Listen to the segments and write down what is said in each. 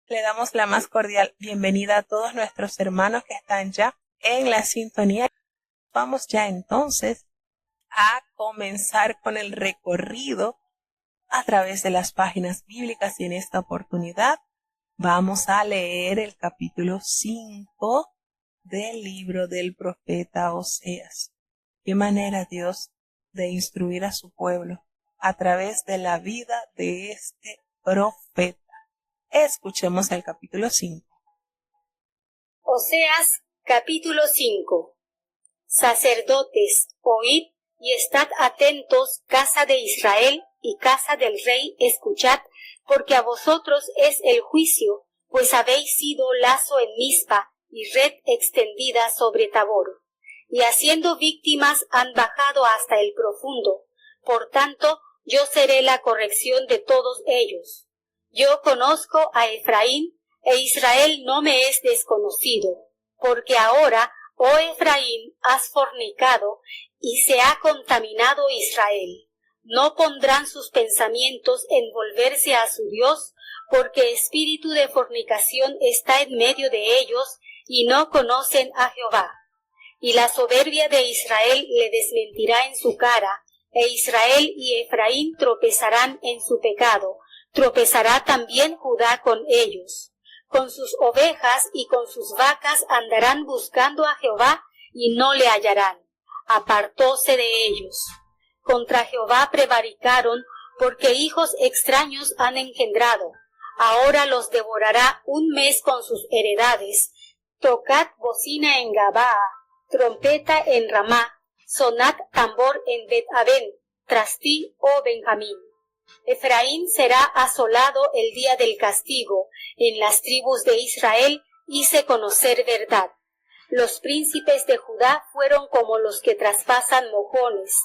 Le damos la más cordial bienvenida a todos nuestros hermanos que están ya en la sintonía. Vamos ya entonces a comenzar con el recorrido a través de las páginas bíblicas y en esta oportunidad vamos a leer el capítulo 5 del libro del profeta Oseas. Qué manera, Dios, de instruir a su pueblo a través de la vida de este profeta. Escuchemos el capítulo 5. Oseas, capítulo 5. Sacerdotes, oíd y estad atentos, casa de Israel y casa del rey, escuchad, porque a vosotros es el juicio, pues habéis sido lazo en Mizpa y red extendida sobre Tabor, y haciendo víctimas han bajado hasta el profundo. Por tanto, yo seré la corrección de todos ellos. Yo conozco a Efraín, e Israel no me es desconocido, porque ahora, oh Efraín, has fornicado, y se ha contaminado Israel. No pondrán sus pensamientos en volverse a su Dios, porque espíritu de fornicación está en medio de ellos, y no conocen a Jehová. Y la soberbia de Israel le desmentirá en su cara, e Israel y Efraín tropezarán en su pecado, tropezará también Judá con ellos. Con sus ovejas y con sus vacas andarán buscando a Jehová, y no le hallarán. Apartóse de ellos. Contra Jehová prevaricaron, porque hijos extraños han engendrado. Ahora los devorará un mes con sus heredades. Tocad bocina en Gabaa, trompeta en Ramá, sonad tambor en Bet-Aven, tras ti, oh Benjamín. Efraín será asolado el día del castigo, en las tribus de Israel hice conocer verdad. Los príncipes de Judá fueron como los que traspasan mojones,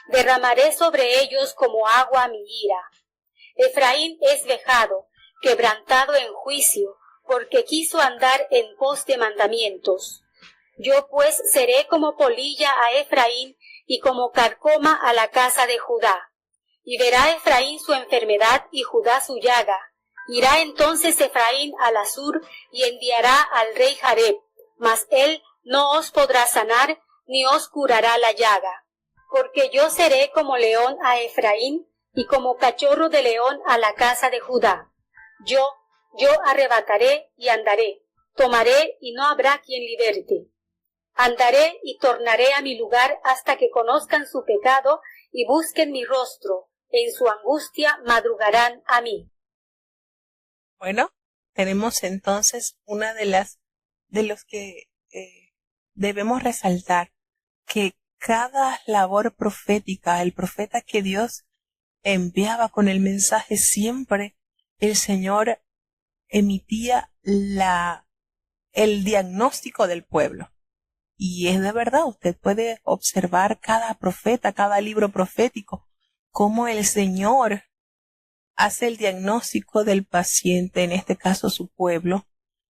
derramaré sobre ellos como agua mi ira. Efraín es vejado, quebrantado en juicio, porque quiso andar en pos de mandamientos. Yo pues seré como polilla a Efraín y como carcoma a la casa de Judá. Y verá Efraín su enfermedad y Judá su llaga. Irá entonces Efraín al Asur y enviará al rey Jareb, mas él no os podrá sanar ni os curará la llaga. Porque yo seré como león a Efraín y como cachorro de león a la casa de Judá. Yo arrebataré y andaré, tomaré y no habrá quien liberte. Andaré y tornaré a mi lugar hasta que conozcan su pecado y busquen mi rostro. En su angustia madrugarán a mí. Bueno, tenemos entonces una de los que debemos resaltar, que cada labor profética, el profeta que Dios enviaba con el mensaje, siempre el Señor emitía el diagnóstico del pueblo. Y es de verdad, usted puede observar cada profeta, cada libro profético, cómo el Señor hace el diagnóstico del paciente, en este caso su pueblo,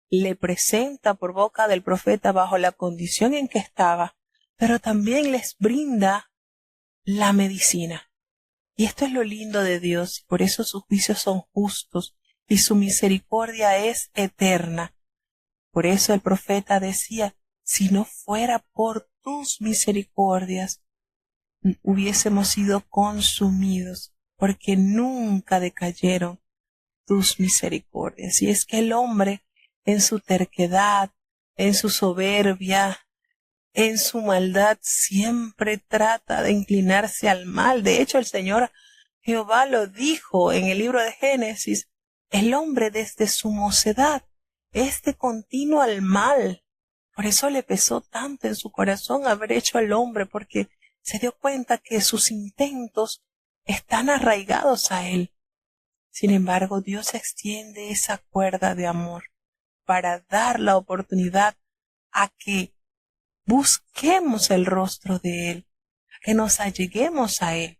le presenta por boca del profeta bajo la condición en que estaba, pero también les brinda la medicina. Y esto es lo lindo de Dios, y por eso sus juicios son justos y su misericordia es eterna. Por eso el profeta decía, si no fuera por tus misericordias, hubiésemos sido consumidos, porque nunca decayeron tus misericordias. Y es que el hombre, en su terquedad, en su soberbia, en su maldad, siempre trata de inclinarse al mal. De hecho, el Señor Jehová lo dijo en el libro de Génesis, el hombre desde su mocedad es de continuo al mal. Por eso le pesó tanto en su corazón haber hecho al hombre, porque se dio cuenta que sus intentos están arraigados a él. Sin embargo, Dios extiende esa cuerda de amor para dar la oportunidad a que busquemos el rostro de Él, a que nos alleguemos a Él.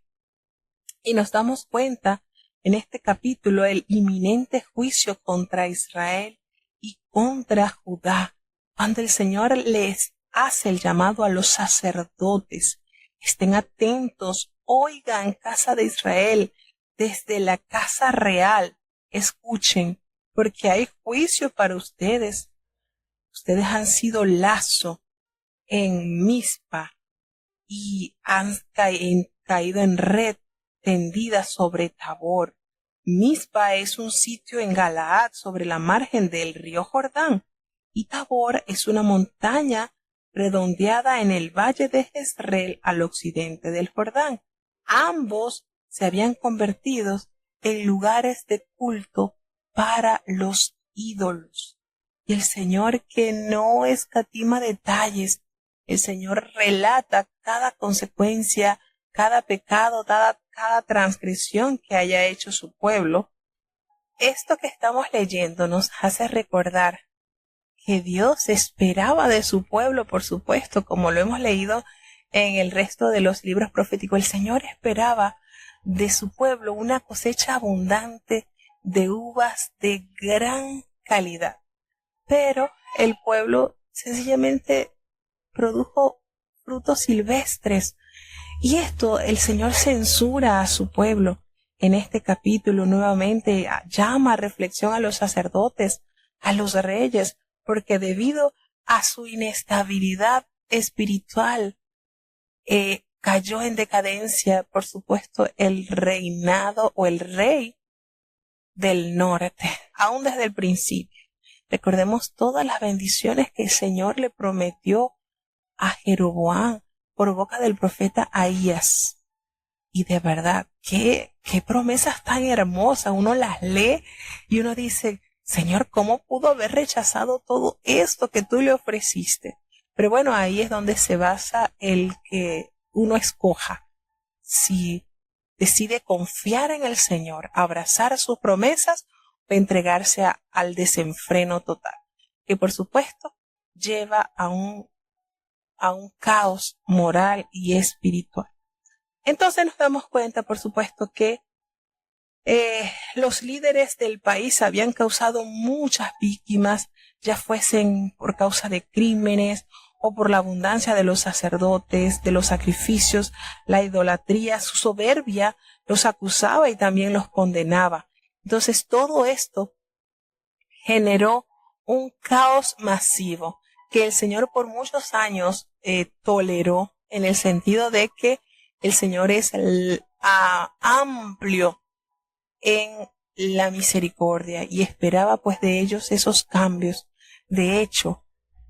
Y nos damos cuenta en este capítulo el inminente juicio contra Israel y contra Judá, cuando el Señor les hace el llamado a los sacerdotes. Estén atentos, oigan, casa de Israel, desde la casa real, escuchen, porque hay juicio para ustedes. Ustedes han sido lazo en Mizpa y han caído en red tendida sobre Tabor. Mizpa es un sitio en Galaad sobre la margen del río Jordán, y Tabor es una montaña redondeada en el valle de Jezreel al occidente del Jordán. Ambos se habían convertido en lugares de culto para los ídolos. Y el Señor, que no escatima detalles, el Señor relata cada consecuencia, cada pecado, cada transgresión que haya hecho su pueblo. Esto que estamos leyendo nos hace recordar que Dios esperaba de su pueblo, por supuesto, como lo hemos leído en el resto de los libros proféticos. El Señor esperaba de su pueblo una cosecha abundante de uvas de gran calidad. Pero el pueblo sencillamente produjo frutos silvestres. Y esto el Señor censura a su pueblo. En este capítulo nuevamente llama a reflexión a los sacerdotes, a los reyes, porque debido a su inestabilidad espiritual, cayó en decadencia, por supuesto, el reinado o el rey del norte, aún desde el principio. Recordemos todas las bendiciones que el Señor le prometió a Jeroboam por boca del profeta Ahías. Y de verdad, qué promesas tan hermosas. Uno las lee y uno dice, Señor, ¿cómo pudo haber rechazado todo esto que tú le ofreciste? Pero bueno, ahí es donde se basa el que uno escoja. Si decide confiar en el Señor, abrazar sus promesas o entregarse al desenfreno total, que por supuesto lleva a un caos moral y espiritual. Entonces nos damos cuenta, por supuesto, que los líderes del país habían causado muchas víctimas, ya fuesen por causa de crímenes o por la abundancia de los sacerdotes, de los sacrificios, la idolatría. Su soberbia los acusaba y también los condenaba. Entonces todo esto generó un caos masivo que el Señor por muchos años toleró, en el sentido de que el Señor es amplio en la misericordia y esperaba pues de ellos esos cambios. De hecho,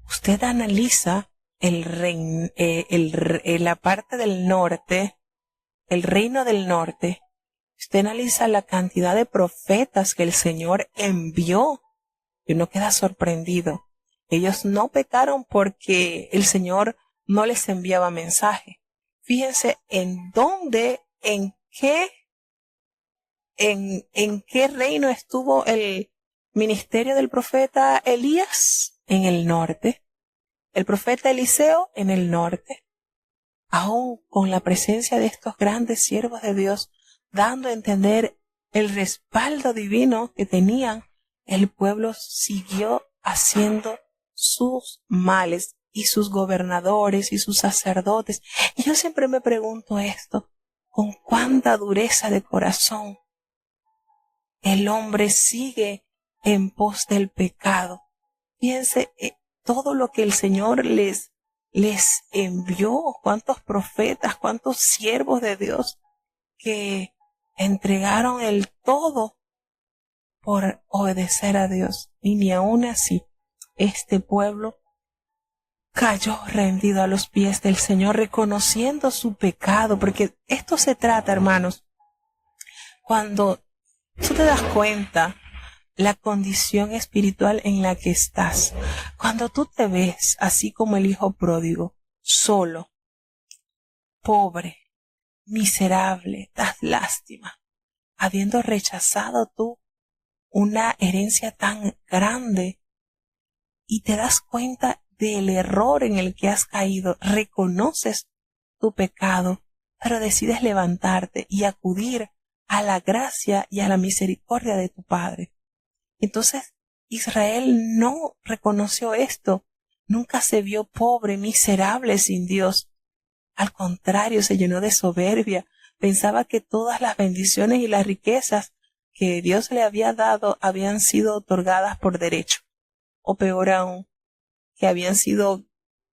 usted analiza la parte del norte, el reino del norte, usted analiza la cantidad de profetas que el Señor envió y uno queda sorprendido. Ellos no pecaron porque el Señor no les enviaba mensaje. Fíjense en dónde, en qué reino estuvo el ministerio del profeta Elías, en el norte. El profeta Eliseo, en el norte. Aún con la presencia de estos grandes siervos de Dios, dando a entender el respaldo divino que tenían, el pueblo siguió haciendo sus males, y sus gobernadores y sus sacerdotes. Y yo siempre me pregunto esto, con cuánta dureza de corazón el hombre sigue en pos del pecado. Fíjense todo lo que el Señor les envió, cuántos profetas, cuántos siervos de Dios que entregaron el todo por obedecer a Dios. Y ni aún así este pueblo cayó rendido a los pies del Señor, reconociendo su pecado, porque esto se trata, hermanos, cuando tú te das cuenta la condición espiritual en la que estás, cuando tú te ves así como el hijo pródigo, solo, pobre, miserable, das lástima, habiendo rechazado tú una herencia tan grande, y te das cuenta del error en el que has caído, reconoces tu pecado, pero decides levantarte y acudir a la gracia y a la misericordia de tu Padre. Entonces Israel no reconoció esto, nunca se vio pobre, miserable sin Dios. Al contrario, se llenó de soberbia, pensaba que todas las bendiciones y las riquezas que Dios le había dado habían sido otorgadas por derecho, o peor aún, que habían sido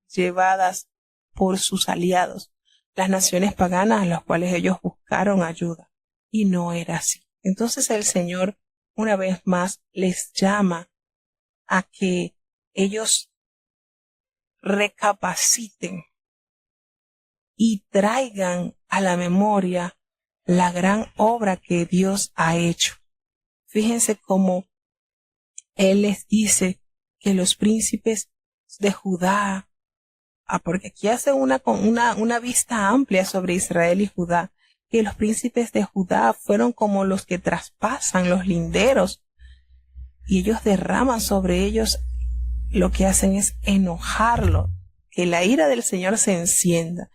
llevadas por sus aliados, las naciones paganas a las cuales ellos buscaron ayuda, y no era así. Entonces el Señor una vez más les llama a que ellos recapaciten y traigan a la memoria la gran obra que Dios ha hecho. Fíjense cómo Él les dice que los príncipes de Judá, porque aquí hace una vista amplia sobre Israel y Judá, que los príncipes de Judá fueron como los que traspasan los linderos y ellos derraman sobre ellos, lo que hacen es enojarlo, que la ira del Señor se encienda.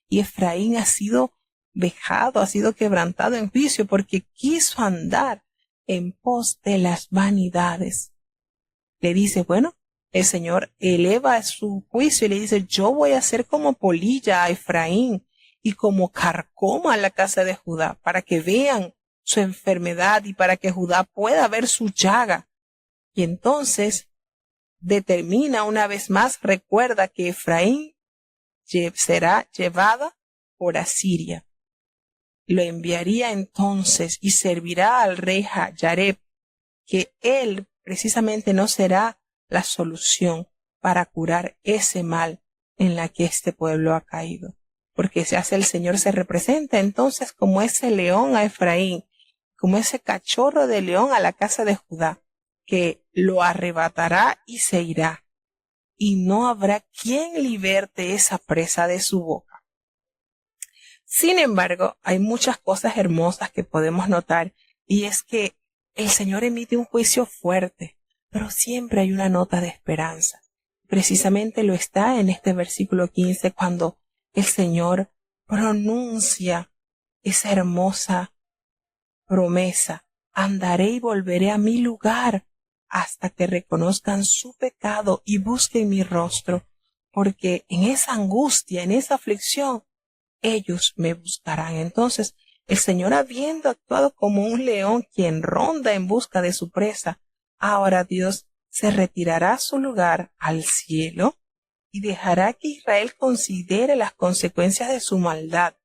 Y Efraín ha sido vejado, ha sido quebrantado en juicio porque quiso andar en pos de las vanidades. Le dice, bueno, el Señor eleva su juicio y le dice, yo voy a hacer como polilla a Efraín y como carcoma a la casa de Judá, para que vean su enfermedad y para que Judá pueda ver su llaga. Y entonces determina una vez más, recuerda que Efraín será llevada por Asiria. Lo enviaría entonces y servirá al rey Yareb, que él precisamente no será la solución para curar ese mal en la que este pueblo ha caído, porque se hace el Señor se representa entonces como ese león a Efraín, como ese cachorro de león a la casa de Judá, que lo arrebatará y se irá, y no habrá quien liberte esa presa de su boca. Sin embargo, hay muchas cosas hermosas que podemos notar, y es que el Señor emite un juicio fuerte, pero siempre hay una nota de esperanza. Precisamente lo está en este versículo 15, cuando el Señor pronuncia esa hermosa promesa: andaré y volveré a mi lugar hasta que reconozcan su pecado y busquen mi rostro, porque en esa angustia, en esa aflicción, ellos me buscarán. Entonces, el Señor, habiendo actuado como un león quien ronda en busca de su presa, ahora Dios se retirará a su lugar al cielo y dejará que Israel considere las consecuencias de su maldad,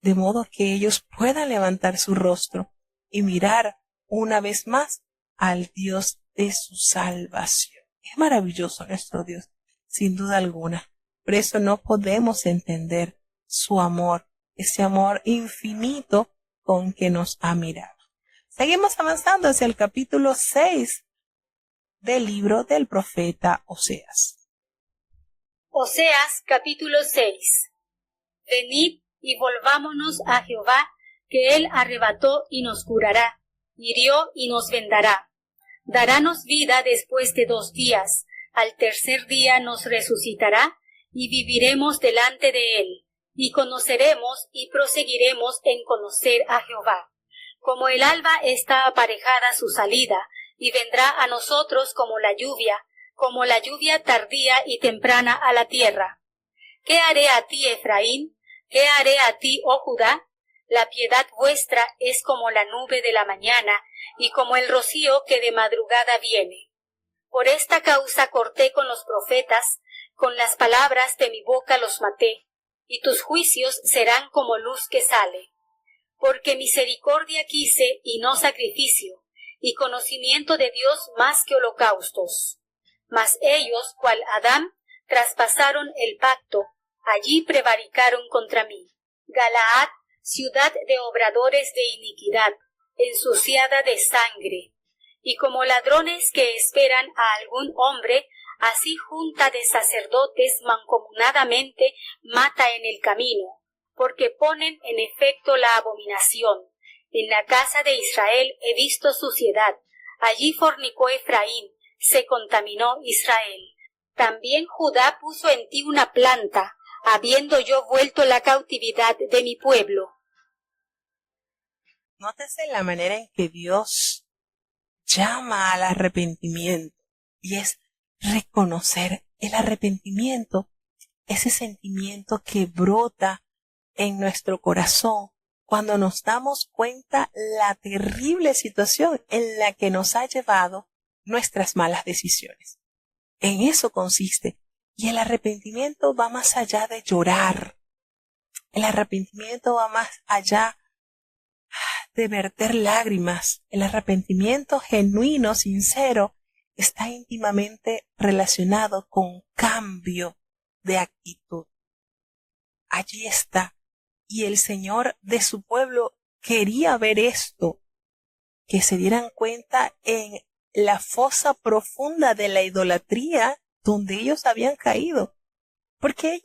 de modo que ellos puedan levantar su rostro y mirar una vez más al Dios de su salvación. Es maravilloso nuestro Dios, sin duda alguna. Por eso no podemos entender su amor, ese amor infinito con que nos ha mirado. Seguimos avanzando hacia el capítulo 6 del libro del profeta Oseas. Oseas capítulo 6. Venid y volvámonos a Jehová, que él arrebató y nos curará, hirió y nos vendará. Darános vida después de 2 días, al tercer día nos resucitará, y viviremos delante de él, y conoceremos y proseguiremos en conocer a Jehová. Como el alba está aparejada su salida, y vendrá a nosotros como la lluvia tardía y temprana a la tierra. ¿Qué haré a ti, Efraín? ¿Qué haré a ti, oh Judá? La piedad vuestra es como la nube de la mañana, y como el rocío que de madrugada viene. Por esta causa corté con los profetas, con las palabras de mi boca los maté, y tus juicios serán como luz que sale. Porque misericordia quise y no sacrificio, y conocimiento de Dios más que holocaustos. Mas ellos, cual Adán, traspasaron el pacto, allí prevaricaron contra mí. Galaad, ciudad de obradores de iniquidad, ensuciada de sangre. Y como ladrones que esperan a algún hombre, así junta de sacerdotes mancomunadamente mata en el camino, porque ponen en efecto la abominación. En la casa de Israel he visto suciedad, allí fornicó Efraín, se contaminó Israel. También Judá puso en ti una planta, habiendo yo vuelto la cautividad de mi pueblo. Nótese la manera en que Dios llama al arrepentimiento, y es reconocer el arrepentimiento, ese sentimiento que brota en nuestro corazón cuando nos damos cuenta la terrible situación en la que nos ha llevado nuestras malas decisiones. En eso consiste. Y el arrepentimiento va más allá de llorar. El arrepentimiento va más allá de verter lágrimas. El arrepentimiento genuino, sincero, está íntimamente relacionado con cambio de actitud. Allí está. Y el Señor de su pueblo quería ver esto, que se dieran cuenta en la fosa profunda de la idolatría donde ellos habían caído. Porque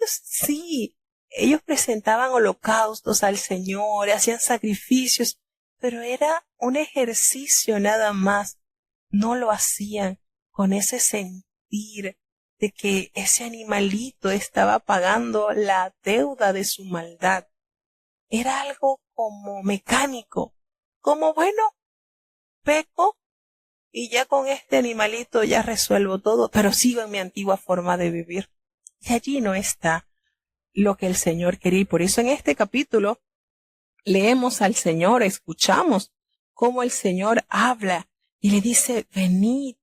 ellos presentaban holocaustos al Señor, hacían sacrificios, pero era un ejercicio nada más. No lo hacían con ese sentir de que ese animalito estaba pagando la deuda de su maldad. Era algo como mecánico, como bueno, peco y ya con este animalito ya resuelvo todo, pero sigo en mi antigua forma de vivir. Y allí no está lo que el Señor quería. Y por eso en este capítulo leemos al Señor, escuchamos cómo el Señor habla y le dice, venid,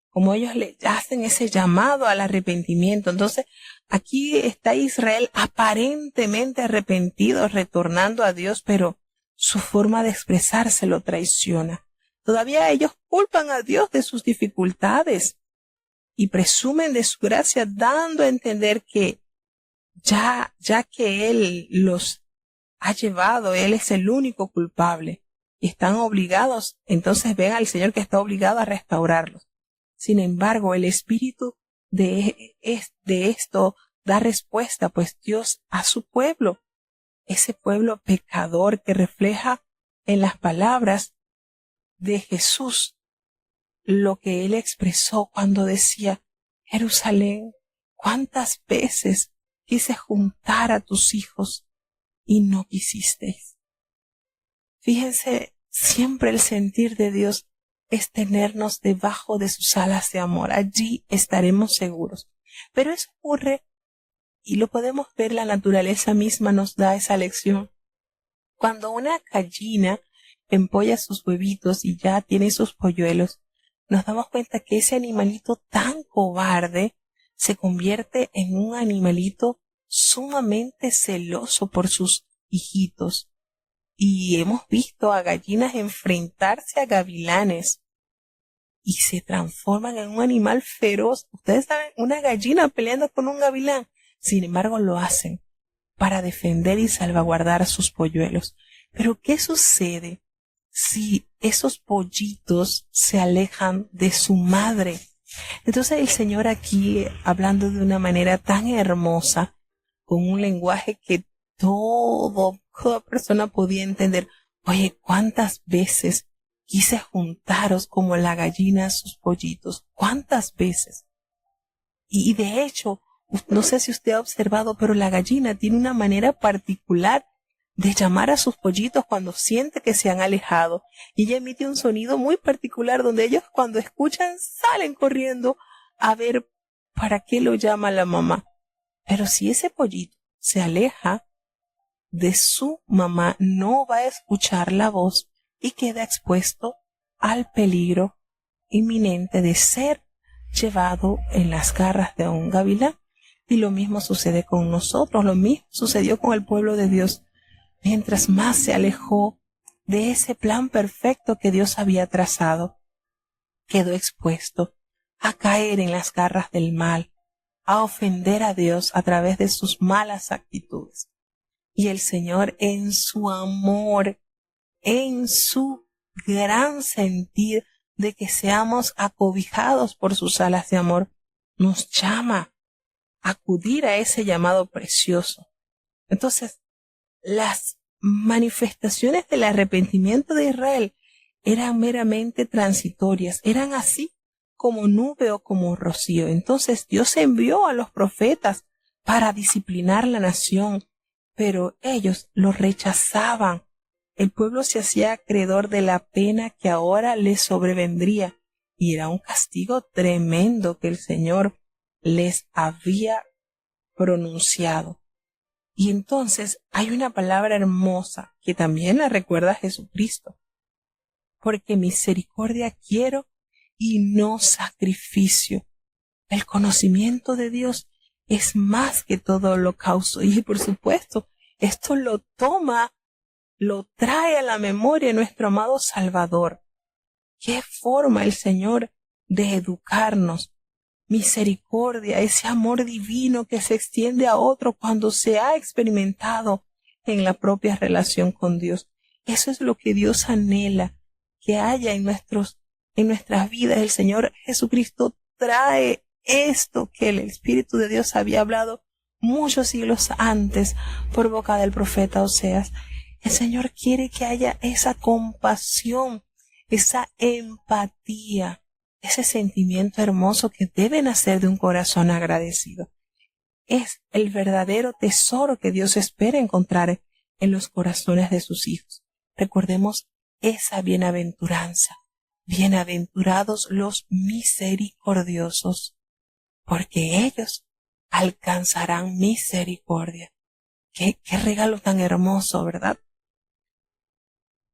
como ellos le hacen ese llamado al arrepentimiento. Entonces, aquí está Israel aparentemente arrepentido, retornando a Dios, pero su forma de expresarse lo traiciona. Todavía ellos culpan a Dios de sus dificultades y presumen de su gracia, dando a entender que ya que Él los ha llevado, Él es el único culpable. Y están obligados, entonces ven al Señor que está obligado a restaurarlos. Sin embargo, el espíritu de esto da respuesta, pues Dios a su pueblo, ese pueblo pecador que refleja en las palabras de Jesús lo que él expresó cuando decía, Jerusalén, ¿cuántas veces quise juntar a tus hijos y no quisisteis? Fíjense, siempre el sentir de Dios es tenernos debajo de sus alas de amor. Allí estaremos seguros. Pero eso ocurre, y lo podemos ver, la naturaleza misma nos da esa lección. Cuando una gallina empolla sus huevitos y ya tiene sus polluelos, nos damos cuenta que ese animalito tan cobarde se convierte en un animalito sumamente celoso por sus hijitos. Y hemos visto a gallinas enfrentarse a gavilanes y se transforman en un animal feroz. Ustedes saben, una gallina peleando con un gavilán. Sin embargo, lo hacen para defender y salvaguardar a sus polluelos. Pero ¿qué sucede si esos pollitos se alejan de su madre? Entonces el Señor aquí, hablando de una manera tan hermosa, con un lenguaje que toda persona podía entender, oye, ¿cuántas veces quise juntaros como la gallina a sus pollitos? ¿Cuántas veces? Y de hecho, no sé si usted ha observado, pero la gallina tiene una manera particular de llamar a sus pollitos cuando siente que se han alejado. Y ella emite un sonido muy particular donde ellos, cuando escuchan, salen corriendo a ver para qué lo llama la mamá. Pero si ese pollito se aleja de su mamá, no va a escuchar la voz y queda expuesto al peligro inminente de ser llevado en las garras de un gavilán. Y lo mismo sucede con nosotros, lo mismo sucedió con el pueblo de Dios. Mientras más se alejó de ese plan perfecto que Dios había trazado, quedó expuesto a caer en las garras del mal, a ofender a Dios a través de sus malas actitudes. Y el Señor, en su amor, en su gran sentir de que seamos acobijados por sus alas de amor, nos llama a acudir a ese llamado precioso. Entonces, las manifestaciones del arrepentimiento de Israel eran meramente transitorias, eran así como nube o como rocío. Entonces Dios envió a los profetas para disciplinar la nación, pero ellos lo rechazaban. El pueblo se hacía acreedor de la pena que ahora les sobrevendría, y era un castigo tremendo que el Señor les había pronunciado. Y entonces hay una palabra hermosa que también la recuerda a Jesucristo. Porque misericordia quiero y no sacrificio. El conocimiento de Dios es más que todo holocausto. Y por supuesto, esto lo toma, lo trae a la memoria nuestro amado Salvador. ¿Qué forma el Señor de educarnos? Misericordia, ese amor divino que se extiende a otro cuando se ha experimentado en la propia relación con Dios. Eso es lo que Dios anhela que haya en nuestras vidas. El Señor Jesucristo trae esto que el Espíritu de Dios había hablado muchos siglos antes por boca del profeta Oseas. El Señor quiere que haya esa compasión, esa empatía, ese sentimiento hermoso que debe nacer de un corazón agradecido. Es el verdadero tesoro que Dios espera encontrar en los corazones de sus hijos. Recordemos esa bienaventuranza. Bienaventurados los misericordiosos, porque ellos alcanzarán misericordia. Qué regalo tan hermoso, ¿verdad?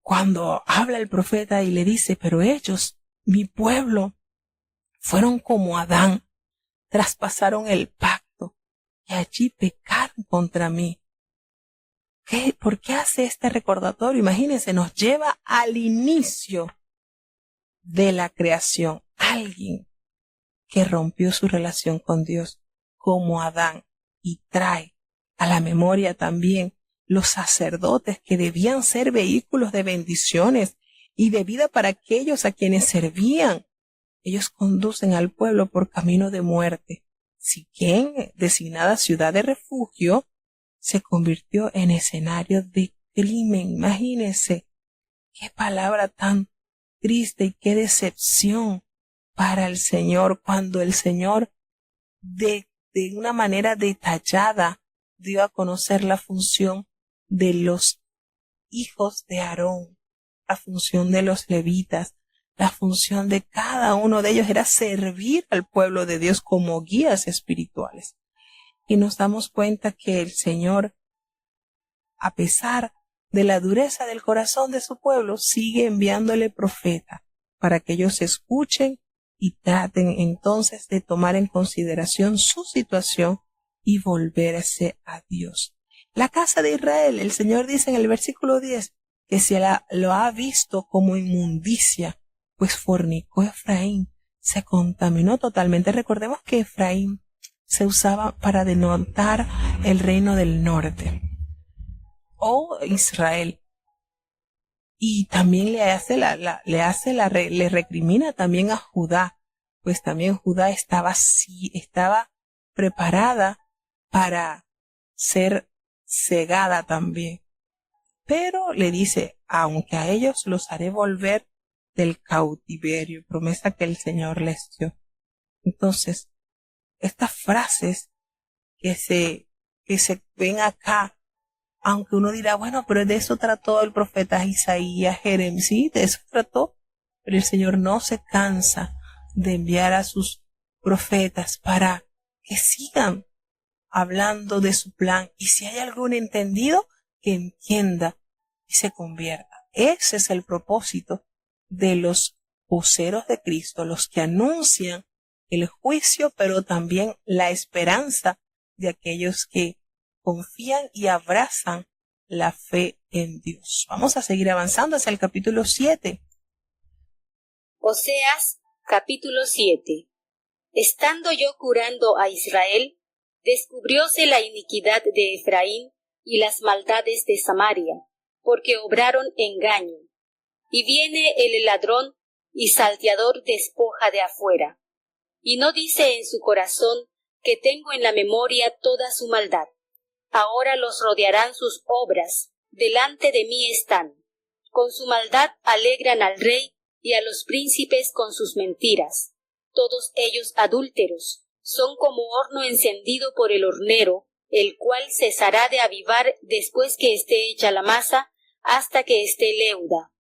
Cuando habla el profeta y le dice, pero ellos, mi pueblo, fueron como Adán, traspasaron el pacto y allí pecaron contra mí. ¿Por qué hace este recordatorio? Imagínense, nos lleva al inicio de la creación. Alguien que rompió su relación con Dios como Adán y trae a la memoria también los sacerdotes que debían ser vehículos de bendiciones y de vida para aquellos a quienes servían. Ellos conducen al pueblo por camino de muerte. Siquén, designada ciudad de refugio, se convirtió en escenario de crimen. Imagínense qué palabra tan triste y qué decepción para el Señor cuando el Señor de una manera detallada dio a conocer la función de los hijos de Aarón, la función de los levitas. La función de cada uno de ellos era servir al pueblo de Dios como guías espirituales. Y nos damos cuenta que el Señor, a pesar de la dureza del corazón de su pueblo, sigue enviándole profeta para que ellos escuchen y traten entonces de tomar en consideración su situación y volverse a Dios. La casa de Israel, el Señor dice en el versículo 10 que se lo ha visto como inmundicia, pues fornicó Efraín, se contaminó totalmente. Recordemos que Efraín se usaba para denotar el reino del norte o Israel, y también le recrimina también a Judá, pues también Judá estaba preparada para ser cegada también. Pero le dice, aunque a ellos los haré volver del cautiverio, promesa que el Señor les dio. Entonces, estas frases que se ven acá, aunque uno dirá, bueno, pero de eso trató el profeta Isaías, Jeremías, sí, de eso trató, pero el Señor no se cansa de enviar a sus profetas para que sigan hablando de su plan, y si hay algún entendido, que entienda y se convierta. Ese es el propósito de los voceros de Cristo, los que anuncian el juicio, pero también la esperanza de aquellos que confían y abrazan la fe en Dios. Vamos a seguir avanzando hacia el capítulo 7. Oseas, capítulo 7. Estando yo curando a Israel, descubrióse la iniquidad de Efraín y las maldades de Samaria, porque obraron engaño. Y viene el ladrón y salteador despoja de afuera, y no dice en su corazón que tengo en la memoria toda su maldad. Ahora los rodearán sus obras, delante de mí están. Con su maldad alegran al rey y a los príncipes con sus mentiras. Todos ellos adúlteros, son como horno encendido por el hornero, el cual cesará de avivar después que esté hecha la masa, hasta que esté leuda.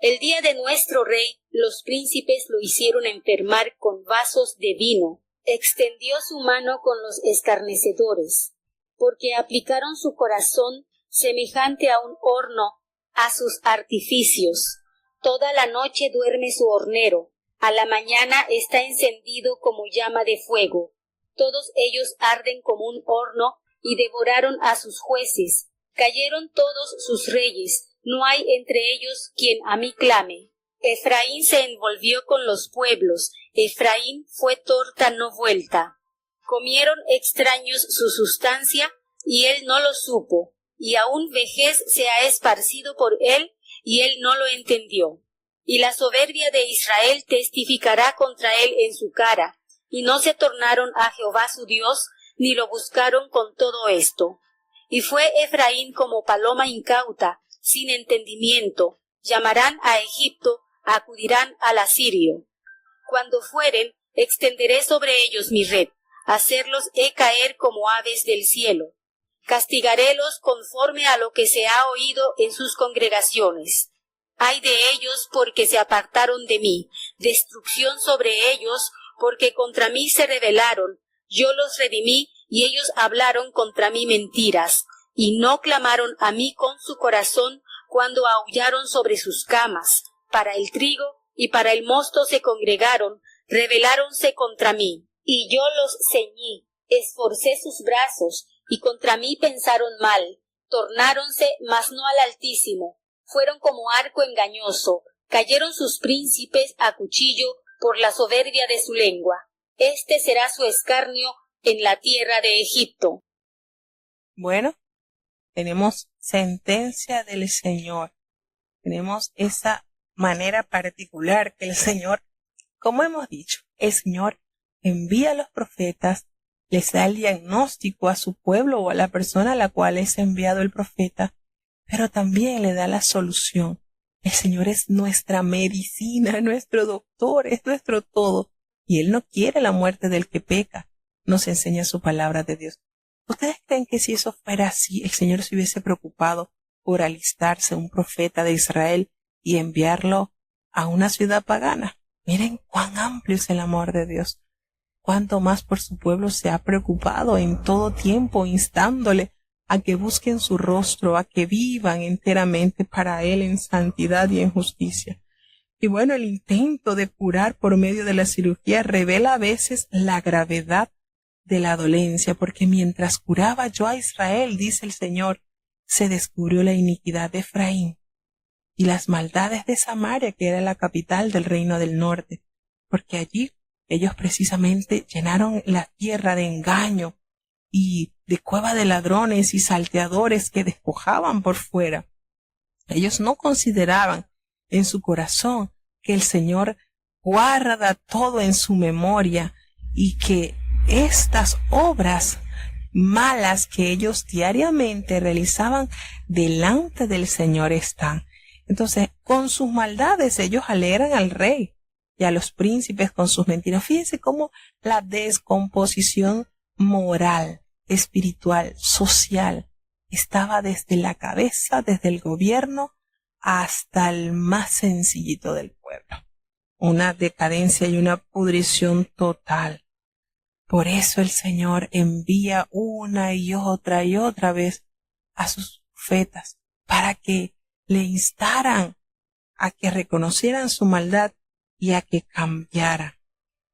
El día de nuestro rey, los príncipes lo hicieron enfermar con vasos de vino, extendió su mano con los escarnecedores. porque aplicaron su corazón semejante a un horno a sus artificios. Toda la noche duerme su hornero, a la mañana está encendido como llama de fuego. Todos ellos arden como un horno y devoraron a sus jueces. Cayeron todos sus reyes, no hay entre ellos quien a mí clame. Efraín se envolvió con los pueblos, Efraín fue torta no vuelta. Comieron extraños su sustancia, y él no lo supo, y aún vejez se ha esparcido por él, y él no lo entendió. Y la soberbia de Israel testificará contra él en su cara, y no se tornaron a Jehová su Dios, ni lo buscaron con todo esto. Y fue Efraín como paloma incauta, sin entendimiento, llamarán a Egipto, acudirán al asirio. Cuando fueren, extenderé sobre ellos mi red, hacerlos he caer como aves del cielo. Castigarélos conforme a lo que se ha oído en sus congregaciones. Ay de ellos porque se apartaron de mí, destrucción sobre ellos porque contra mí se rebelaron. Yo los redimí y ellos hablaron contra mí mentiras, y no clamaron a mí con su corazón cuando aullaron sobre sus camas. Para el trigo y para el mosto se congregaron, rebeláronse contra mí. Y yo los ceñí, esforcé sus brazos, y contra mí pensaron mal. Tornáronse, mas no al Altísimo. Fueron como arco engañoso. Cayeron sus príncipes a cuchillo por la soberbia de su lengua. Este será su escarnio en la tierra de Egipto. Bueno, tenemos sentencia del Señor. Tenemos esa manera particular que el Señor, como hemos dicho, el Señor envía a los profetas, les da el diagnóstico a su pueblo o a la persona a la cual es enviado el profeta, pero también le da la solución. El Señor es nuestra medicina, nuestro doctor, es nuestro todo, y Él no quiere la muerte del que peca. Nos enseña su palabra de Dios. ¿Ustedes creen que si eso fuera así, el Señor se hubiese preocupado por alistarse un profeta de Israel y enviarlo a una ciudad pagana? Miren cuán amplio es el amor de Dios. Cuánto más por su pueblo se ha preocupado en todo tiempo, instándole a que busquen su rostro, a que vivan enteramente para Él en santidad y en justicia. Y bueno, el intento de curar por medio de la cirugía revela a veces la gravedad de la dolencia, porque mientras curaba yo a Israel, dice el Señor, se descubrió la iniquidad de Efraín y las maldades de Samaria, que era la capital del reino del norte, porque allí ellos precisamente llenaron la tierra de engaño y de cueva de ladrones y salteadores que despojaban por fuera. Ellos no consideraban en su corazón que el Señor guarda todo en su memoria y que estas obras malas que ellos diariamente realizaban delante del Señor están. Entonces, con sus maldades ellos alegran al rey y a los príncipes con sus mentiras. Fíjense cómo la descomposición moral, espiritual, social, estaba desde la cabeza, desde el gobierno, hasta el más sencillito del pueblo. Una decadencia y una pudrición total. Por eso el Señor envía una y otra vez a sus profetas para que le instaran a que reconocieran su maldad y a que cambiara.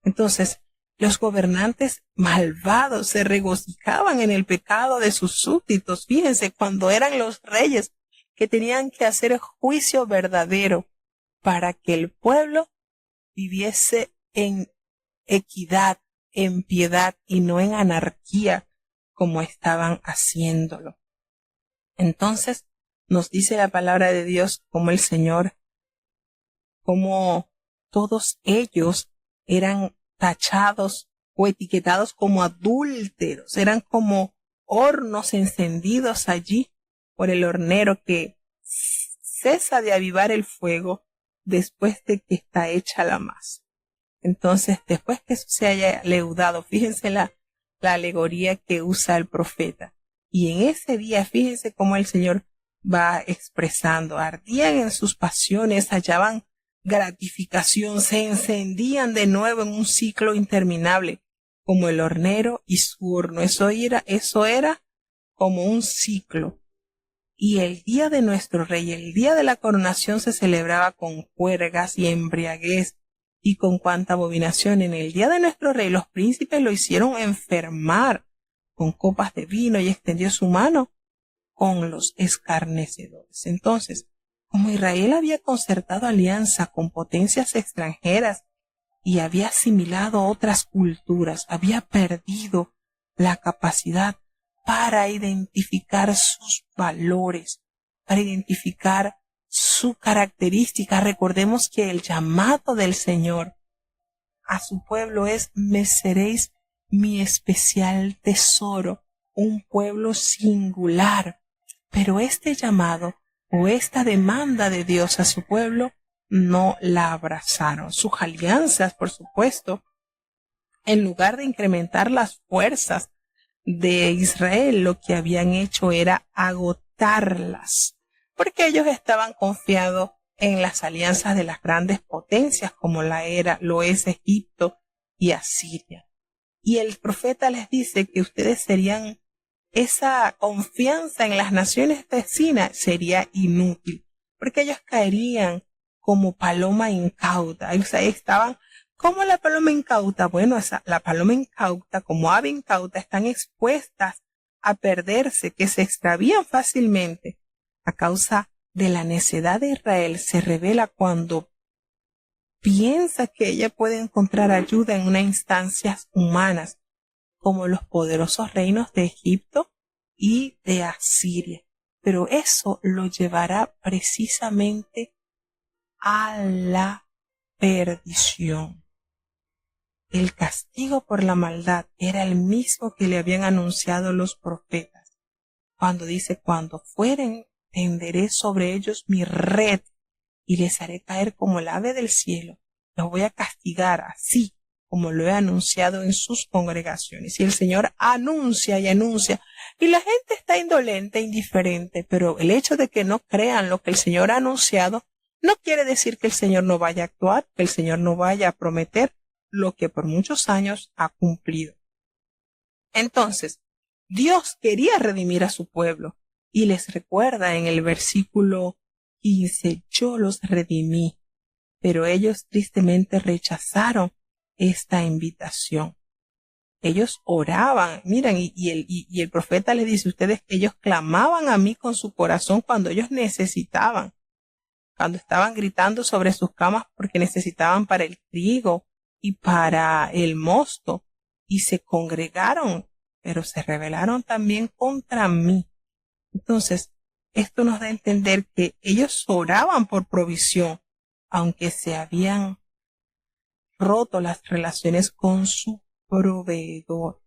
Entonces, los gobernantes malvados se regocijaban en el pecado de sus súbditos. Fíjense, cuando eran los reyes que tenían que hacer juicio verdadero para que el pueblo viviese en equidad, en piedad y no en anarquía como estaban haciéndolo. Entonces, nos dice la palabra de Dios como el Señor, como todos ellos eran tachados o etiquetados como adúlteros, eran como hornos encendidos allí por el hornero que cesa de avivar el fuego después de que está hecha la masa. Entonces, después que eso se haya leudado, fíjense la alegoría que usa el profeta. Y en ese día, fíjense cómo el Señor va expresando, ardían en sus pasiones, hallaban gratificación, se encendían de nuevo en un ciclo interminable, como el hornero y su horno. Eso era como un ciclo. Y el día de nuestro rey, el día de la coronación, se celebraba con juergas y embriaguez y con cuanta abominación. En el día de nuestro rey, los príncipes lo hicieron enfermar con copas de vino y extendió su mano con los escarnecedores. Entonces, como Israel había concertado alianza con potencias extranjeras y había asimilado otras culturas, había perdido la capacidad para identificar sus valores, para identificar su característica. Recordemos que el llamado del Señor a su pueblo es: me seréis mi especial tesoro, un pueblo singular. Pero este llamado o esta demanda de Dios a su pueblo no la abrazaron. Sus alianzas, por supuesto, en lugar de incrementar las fuerzas de Israel, lo que habían hecho era agotarlas, porque ellos estaban confiados en las alianzas de las grandes potencias como lo es Egipto y Asiria. Y el profeta les dice que ustedes serían, esa confianza en las naciones vecinas sería inútil, porque ellos caerían como paloma incauta. O sea, estaban como la paloma incauta. Bueno, la paloma incauta, como ave incauta, están expuestas a perderse, que se extravían fácilmente. A causa de la necedad de Israel, se revela cuando piensa que ella puede encontrar ayuda en unas instancias humanas, como los poderosos reinos de Egipto y de Asiria. Pero eso lo llevará precisamente a la perdición. El castigo por la maldad era el mismo que le habían anunciado los profetas, cuando dice: cuando fueren, tenderé sobre ellos mi red y les haré caer como el ave del cielo. Los voy a castigar así como lo he anunciado en sus congregaciones. Y el Señor anuncia y anuncia, y la gente está indolente, indiferente, pero el hecho de que no crean lo que el Señor ha anunciado no quiere decir que el Señor no vaya a actuar, que el Señor no vaya a prometer lo que por muchos años ha cumplido. Entonces, Dios quería redimir a su pueblo y les recuerda en el versículo 15: yo los redimí, pero ellos tristemente rechazaron esta invitación. Ellos oraban, miren, y el profeta les dice: ellos clamaban a mí con su corazón cuando ellos necesitaban, cuando estaban gritando sobre sus camas porque necesitaban para el trigo y para el mosto, y se congregaron, pero se rebelaron también contra mí. Entonces, esto nos da a entender que ellos oraban por provisión, aunque se habían roto las relaciones con su proveedor.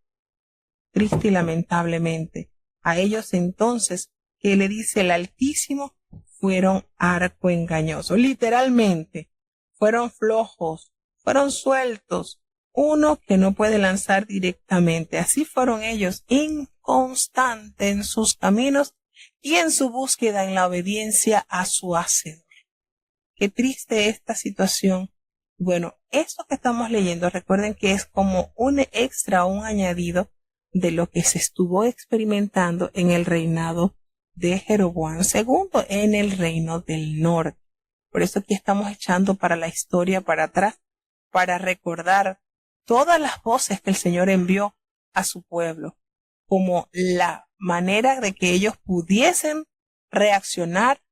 Triste y lamentablemente, a ellos entonces, que le dice el Altísimo, fueron arco engañoso. Literalmente, fueron flojos, fueron sueltos, uno que no puede lanzar directamente. Así fueron ellos, inconstantes en sus caminos y en su búsqueda en la obediencia a su Hacedor. Qué triste esta situación. Bueno, esto que estamos leyendo, recuerden que es como un extra, un añadido de lo que se estuvo experimentando en el reinado de Jeroboam II en el reino del norte. Por eso aquí estamos echando para la historia para atrás, para recordar todas las voces que el Señor envió a su pueblo, como la manera de que ellos pudiesen reaccionar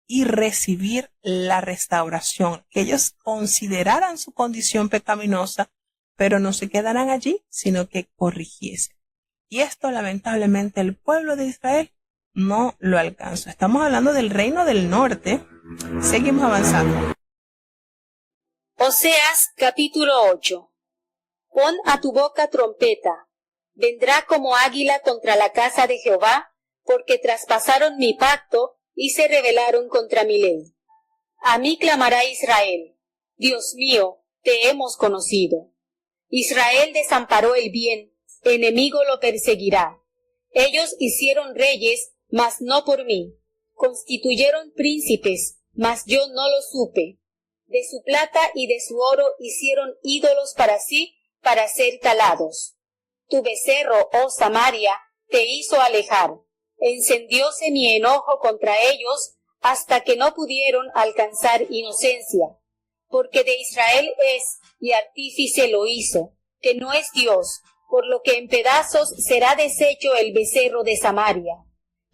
y recibir la restauración, que ellos consideraran su condición pecaminosa, pero no se quedaran allí, sino que corrigiesen. Y esto lamentablemente el pueblo de Israel no lo alcanzó. Estamos hablando del reino del norte. Seguimos avanzando. Oseas capítulo 8. Pon a tu boca trompeta. Vendrá como águila contra la casa de Jehová, porque traspasaron mi pacto y se rebelaron contra mi ley. A mí clamará Israel: Dios mío, te hemos conocido. Israel desamparó el bien, enemigo lo perseguirá. Ellos hicieron reyes, mas no por mí. Constituyeron príncipes, mas yo no lo supe. De su plata y de su oro hicieron ídolos para sí, para ser talados. Tu becerro, oh Samaria, te hizo alejar. Encendióse mi enojo contra ellos hasta que no pudieron alcanzar inocencia. Porque de Israel es, y artífice lo hizo, que no es Dios, por lo que en pedazos será deshecho el becerro de Samaria.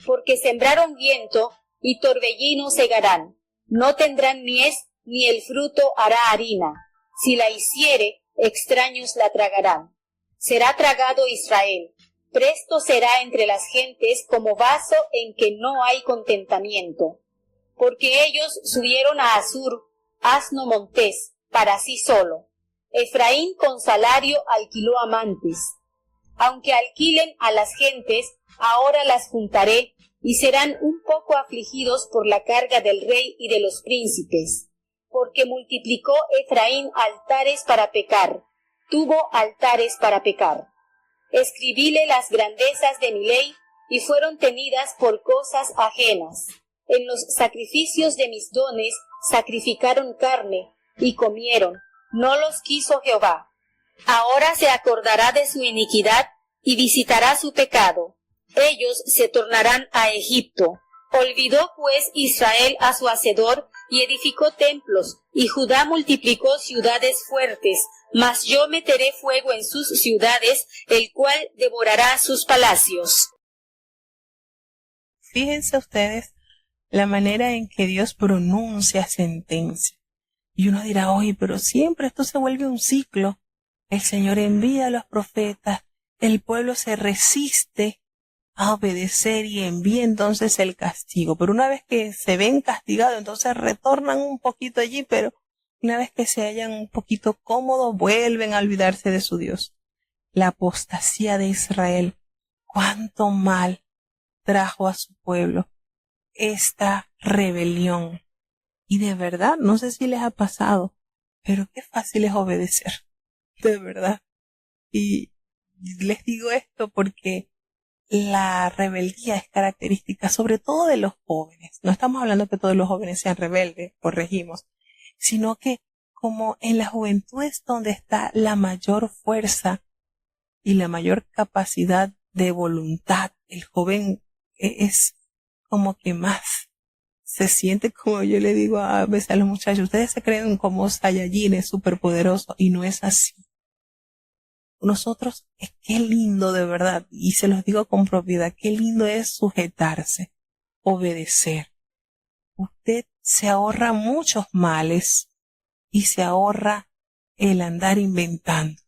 Porque sembraron viento, y torbellino segarán. No tendrán mies, ni el fruto hará harina. Si la hiciere, extraños la tragarán. Será tragado Israel. Presto será entre las gentes como vaso en que no hay contentamiento. Porque ellos subieron a Asur, asno montés, para sí solo. Efraín con salario alquiló amantes. Aunque alquilen a las gentes, ahora las juntaré, y serán un poco afligidos por la carga del rey y de los príncipes. Porque multiplicó Efraín altares para pecar, tuvo altares para pecar. Escribíle las grandezas de mi ley, y fueron tenidas por cosas ajenas. En los sacrificios de mis dones sacrificaron carne, y comieron, no los quiso Jehová. Ahora se acordará de su iniquidad, y visitará su pecado. Ellos se tornarán a Egipto. Olvidó pues Israel a su hacedor, y edificó templos, y Judá multiplicó ciudades fuertes, mas yo meteré fuego en sus ciudades, el cual devorará sus palacios. Fíjense ustedes la manera en que Dios pronuncia sentencia. Y uno dirá, oye, pero siempre esto se vuelve un ciclo. El Señor envía a los profetas, el pueblo se resiste a obedecer y envía entonces el castigo. Pero una vez que se ven castigados, entonces retornan un poquito allí, pero una vez que se hallan un poquito cómodos, vuelven a olvidarse de su Dios. La apostasía de Israel, cuánto mal trajo a su pueblo esta rebelión. Y de verdad, no sé si les ha pasado, pero qué fácil es obedecer, de verdad. Y les digo esto porque la rebeldía es característica sobre todo de los jóvenes. No estamos hablando que todos los jóvenes sean rebeldes, corregimos, sino que como en la juventud es donde está la mayor fuerza y la mayor capacidad de voluntad. El joven es como que más se siente, como yo le digo a veces a los muchachos, ustedes se creen como Saiyajines superpoderosos, y no es así. Nosotros, qué lindo de verdad, y se los digo con propiedad, qué lindo es sujetarse, obedecer. Usted se ahorra muchos males y se ahorra el andar inventando.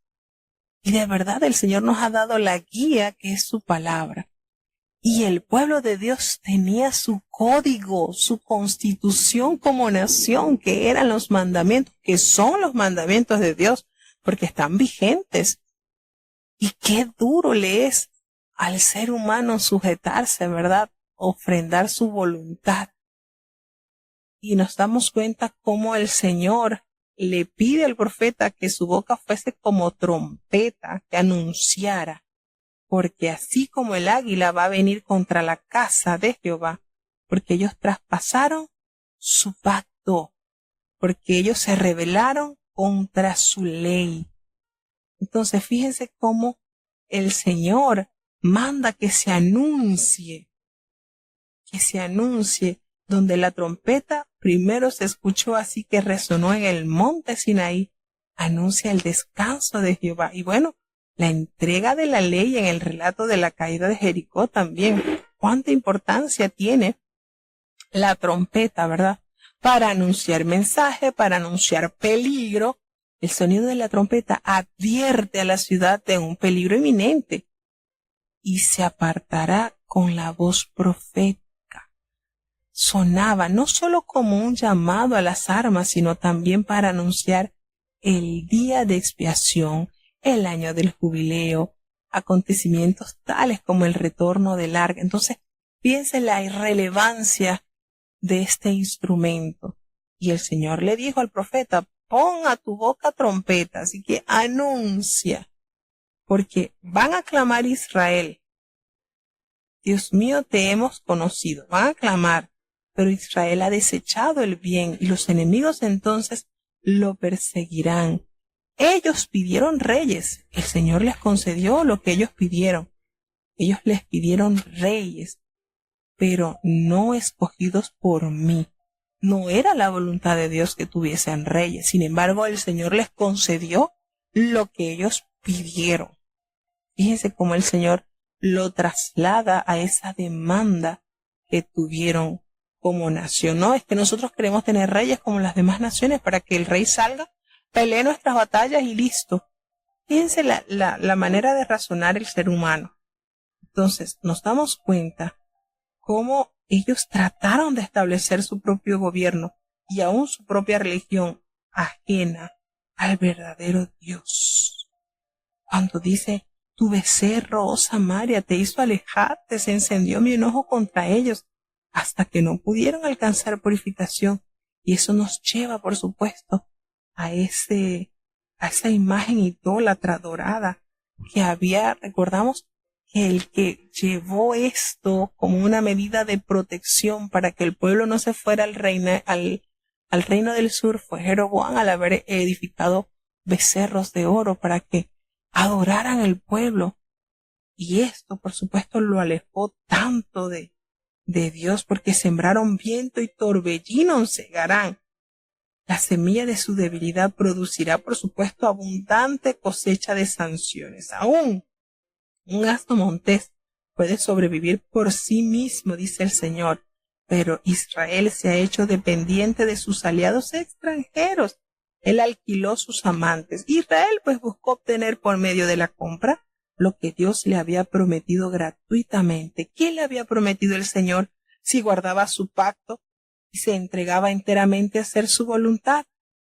Y de verdad el Señor nos ha dado la guía que es su palabra. Y el pueblo de Dios tenía su código, su constitución como nación, que eran los mandamientos, que son los mandamientos de Dios, porque están vigentes. Y qué duro le es al ser humano sujetarse, ¿verdad? Ofrendar su voluntad. Y nos damos cuenta cómo el Señor le pide al profeta que su boca fuese como trompeta, que anunciara, porque así como el águila va a venir contra la casa de Jehová, porque ellos traspasaron su pacto, porque ellos se rebelaron contra su ley. Entonces fíjense cómo el Señor manda que se anuncie, donde la trompeta primero se escuchó así que resonó en el monte Sinaí, anuncia el descanso de Jehová. Y bueno, la entrega de la ley en el relato de la caída de Jericó también. Cuánta importancia tiene la trompeta, ¿verdad? Para anunciar mensaje, para anunciar peligro. El sonido de la trompeta advierte a la ciudad de un peligro inminente y se apartará con la voz profética. Sonaba no solo como un llamado a las armas, sino también para anunciar el día de expiación, el año del jubileo, acontecimientos tales como el retorno del arca. Entonces, piense la irrelevancia de este instrumento. Y el Señor le dijo al profeta, pon a tu boca trompeta, así que anuncia, porque van a clamar Israel. Dios mío, te hemos conocido. Van a clamar, pero Israel ha desechado el bien y los enemigos entonces lo perseguirán. Ellos pidieron reyes, el Señor les concedió lo que ellos pidieron. Ellos les pidieron reyes, pero no escogidos por mí. No era la voluntad de Dios que tuviesen reyes. Sin embargo, el Señor les concedió lo que ellos pidieron. Fíjense cómo el Señor lo traslada a esa demanda que tuvieron como nación. No, es que nosotros queremos tener reyes como las demás naciones para que el rey salga, pelee nuestras batallas y listo. Fíjense la manera de razonar el ser humano. Entonces, nos damos cuenta cómo ellos trataron de establecer su propio gobierno y aún su propia religión ajena al verdadero Dios. Cuando dice, tu becerro, oh Samaria, te hizo alejarte, se encendió mi enojo contra ellos, hasta que no pudieron alcanzar purificación. Y eso nos lleva, por supuesto, a esa imagen idólatra dorada que había, recordamos, que el que llevó esto como una medida de protección para que el pueblo no se fuera al reino del sur fue Jeroboam, al haber edificado becerros de oro para que adoraran el pueblo. Y esto, por supuesto, lo alejó tanto de Dios, porque sembraron viento y torbellino cegarán. La semilla de su debilidad producirá, por supuesto, abundante cosecha de sanciones. Aún un asno montés puede sobrevivir por sí mismo, dice el Señor, pero Israel se ha hecho dependiente de sus aliados extranjeros. Él alquiló sus amantes. Israel pues buscó obtener por medio de la compra lo que Dios le había prometido gratuitamente. ¿Qué le había prometido el Señor si guardaba su pacto y se entregaba enteramente a hacer su voluntad?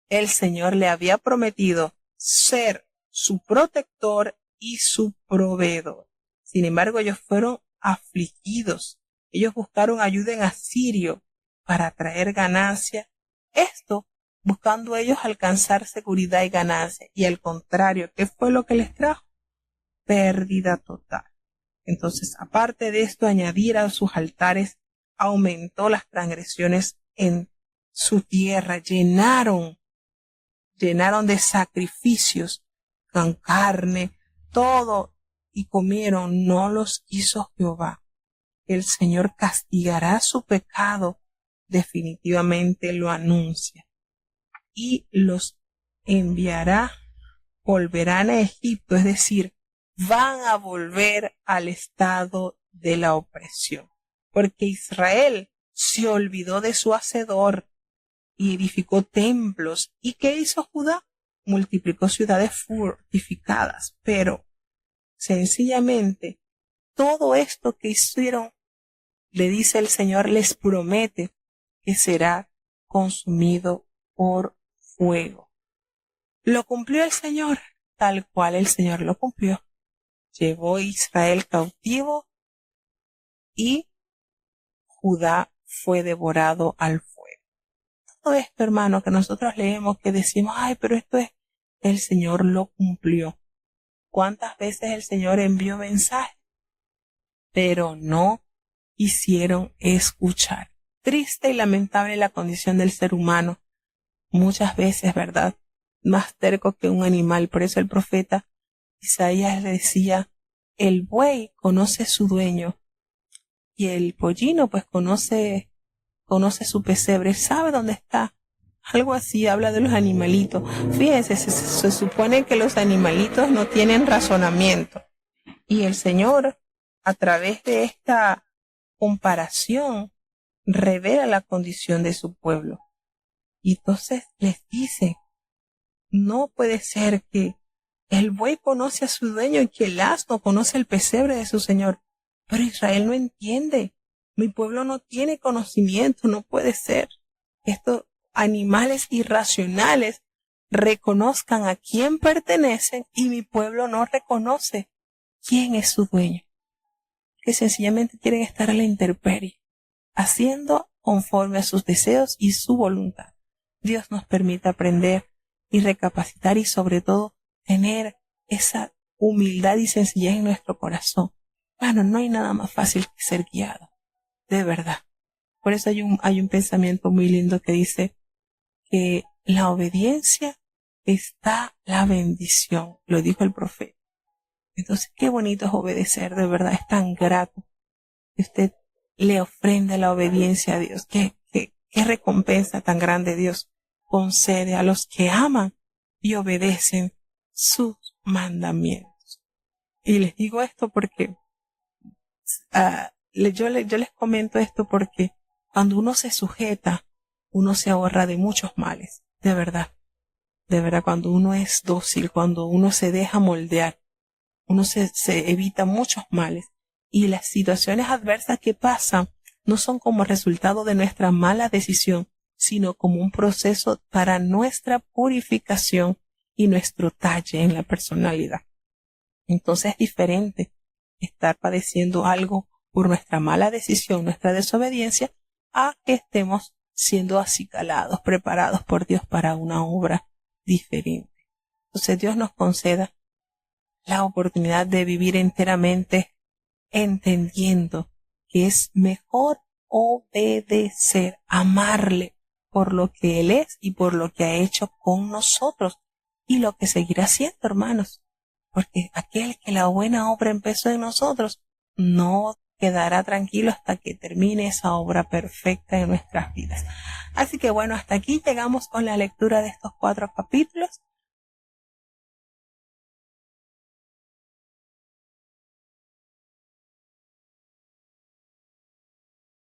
El Señor le había prometido ser su protector y su proveedor. Sin embargo, ellos fueron afligidos. Ellos buscaron ayuda en Asirio para traer ganancia. Esto buscando ellos alcanzar seguridad y ganancia. Y al contrario, ¿qué fue lo que les trajo? Pérdida total. Entonces, aparte de esto, añadir a sus altares, aumentó las transgresiones en su tierra. Llenaron de sacrificios con carne, todo, y comieron, no los quiso Jehová. El Señor castigará su pecado, definitivamente lo anuncia, y los enviará, volverán a Egipto, es decir, van a volver al estado de la opresión, porque Israel se olvidó de su hacedor y edificó templos. ¿Y qué hizo Judá? Multiplicó ciudades fortificadas, pero sencillamente todo esto que hicieron, le dice el Señor, les promete que será consumido por fuego. ¿Lo cumplió el Señor? Tal cual el Señor lo cumplió. Llevó a Israel cautivo y Judá fue devorado al fuego. Todo esto, hermano, que nosotros leemos, que decimos, ay, pero esto es, el Señor lo cumplió. ¿Cuántas veces el Señor envió mensajes? Pero no quisieron escuchar. Triste y lamentable la condición del ser humano. Muchas veces, ¿verdad? Más terco que un animal. Por eso el profeta Isaías le decía, el buey conoce su dueño y el pollino pues conoce su pesebre, sabe dónde está. Algo así habla de los animalitos. Fíjense, se supone que los animalitos no tienen razonamiento. Y el Señor, a través de esta comparación, revela la condición de su pueblo. Y entonces les dice, no puede ser que el buey conoce a su dueño y que el asno conoce el pesebre de su Señor. Pero Israel no entiende. Mi pueblo no tiene conocimiento, no puede ser. Estos animales irracionales reconozcan a quién pertenecen y mi pueblo no reconoce quién es su dueño. Que sencillamente quieren estar a la intemperie, haciendo conforme a sus deseos y su voluntad. Dios nos permite aprender y recapacitar y sobre todo tener esa humildad y sencillez en nuestro corazón. Bueno, no hay nada más fácil que ser guiado, de verdad. Por eso hay un pensamiento muy lindo que dice que la obediencia está la bendición, lo dijo el profeta. Entonces, qué bonito es obedecer, de verdad, es tan grato que usted le ofrenda la obediencia a Dios. Qué recompensa tan grande Dios concede a los que aman y obedecen sus mandamientos. Y les digo esto porque yo les comento esto porque cuando uno se sujeta, uno se ahorra de muchos males, de verdad. De verdad, cuando uno es dócil, cuando uno se deja moldear, uno se evita muchos males. Y las situaciones adversas que pasan no son como resultado de nuestra mala decisión, sino como un proceso para nuestra purificación y nuestro talle en la personalidad. Entonces es diferente estar padeciendo algo por nuestra mala decisión, nuestra desobediencia, a que estemos siendo acicalados, preparados por Dios para una obra diferente. Entonces Dios nos conceda la oportunidad de vivir enteramente entendiendo que es mejor obedecer, amarle por lo que Él es y por lo que ha hecho con nosotros y lo que seguirá haciendo, hermanos. Porque aquel que la buena obra empezó en nosotros no quedará tranquilo hasta que termine esa obra perfecta en nuestras vidas. Así que bueno, hasta aquí llegamos con la lectura de estos 4 capítulos.